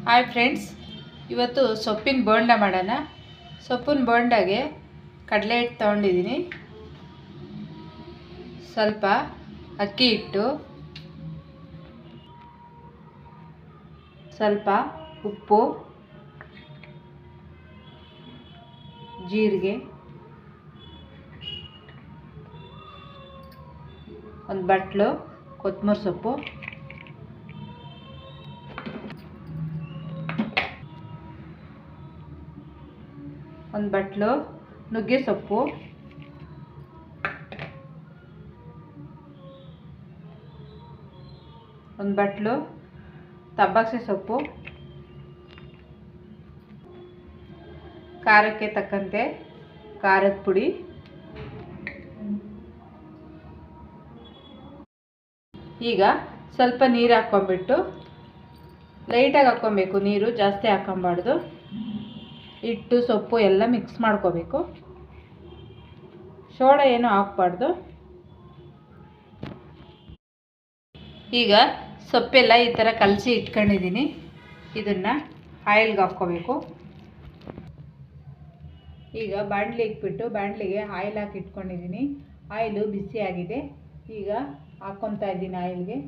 Hi friends, ಇವತ್ತು ಸೊಪ್ಪಿನ ಬೋಂಡ ಮಾಡೋಣ. ಸೊಪ್ಪಿನ ಬೋಂಡಾಗೆ ಕಡಲೆ ಹಿಟ್ಟು ತೊಗೊಂಡಿದ್ದೀನಿ, ಸ್ವಲ್ಪ ಅಕ್ಕಿ ಹಿಟ್ಟು, ಸ್ವಲ್ಪ ಉಪ್ಪು, ಜೀರಿಗೆ, ಒಂದು ಬಟ್ಲು ಕೊತ್ತಂಬರಿ ಸೊಪ್ಪು, ಒಂದು ಬಟ್ಲು ನುಗ್ಗೆ ಸೊಪ್ಪು, ಒಂದು ಬಟ್ಲು ತಬ್ಬಾಕ್ಸೆ ಸೊಪ್ಪು, ಖಾರಕ್ಕೆ ತಕ್ಕಂತೆ ಖಾರದ ಪುಡಿ, ಈಗ ಸ್ವಲ್ಪ ನೀರು ಹಾಕ್ಕೊಂಬಿಟ್ಟು ಲೈಟಾಗಿ ಹಾಕ್ಕೊಬೇಕು. ನೀರು ಜಾಸ್ತಿ ಹಾಕ್ಕೊಬಾರ್ದು. ಹಿಟ್ಟು ಸೊಪ್ಪು ಎಲ್ಲ ಮಿಕ್ಸ್ ಮಾಡ್ಕೋಬೇಕು. ಸೋಡಾ ಏನೂ ಹಾಕ್ಬಾರ್ದು. ಈಗ ಸೊಪ್ಪೆಲ್ಲ ಈ ಥರ ಕಲಸಿ ಇಟ್ಕೊಂಡಿದ್ದೀನಿ. ಇದನ್ನು ಆಯಿಲ್ಗೆ ಹಾಕ್ಕೋಬೇಕು. ಈಗ ಬಾಣಲಿ ಇಟ್ಬಿಟ್ಟು ಬಾಣಲಿಗೆ ಆಯಿಲ್ ಹಾಕಿ ಇಟ್ಕೊಂಡಿದ್ದೀನಿ. ಆಯಿಲು ಬಿಸಿಯಾಗಿದೆ. ಈಗ ಹಾಕ್ಕೊತಾ ಇದ್ದೀನಿ ಆಯಿಲ್ಗೆ.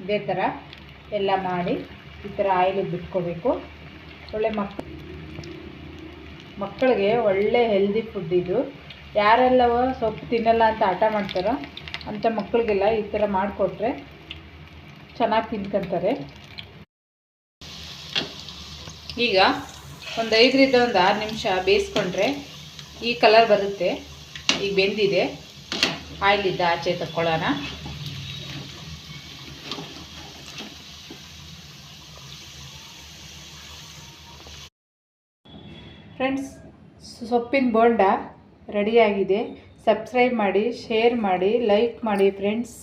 ಇದೇ ಥರ ಎಲ್ಲ ಮಾಡಿ ಈ ಥರ ಆಯಿಲಿಗೆ ಬಿಟ್ಕೋಬೇಕು. ಒಳ್ಳೆ ಮಕ್ಕಳಿಗೆ ಒಳ್ಳೆ ಹೆಲ್ದಿ ಫುಡ್ ಇದು. ಯಾರೆಲ್ಲವ ಸೊಪ್ಪು ತಿನ್ನಲ್ಲ ಅಂತ ಹಠ ಮಾಡ್ತಾರೋ ಅಂಥ ಮಕ್ಕಳಿಗೆಲ್ಲ ಈ ಥರ ಮಾಡಿಕೊಟ್ರೆ ಚೆನ್ನಾಗಿ ತಿನ್ಕೊಂತಾರೆ. ಈಗ ಒಂದು 5ರಿಂದ 6 ನಿಮಿಷ ಬೇಯಿಸ್ಕೊಂಡ್ರೆ ಈ ಕಲರ್ ಬರುತ್ತೆ. ಈಗ ಬೆಂದಿದೆ. ಆಯಿಲಿದ್ದ ಆಚೆ ತಕ್ಕೊಳ್ಳೋಣ. ಫ್ರೆಂಡ್ಸ್, ಸೊಪ್ಪಿನ ಬೋಂಡ ರೆಡಿಯಾಗಿದೆ. ಸಬ್ಸ್ಕ್ರೈಬ್ ಮಾಡಿ, ಶೇರ್ ಮಾಡಿ, ಲೈಕ್ ಮಾಡಿ ಫ್ರೆಂಡ್ಸ್.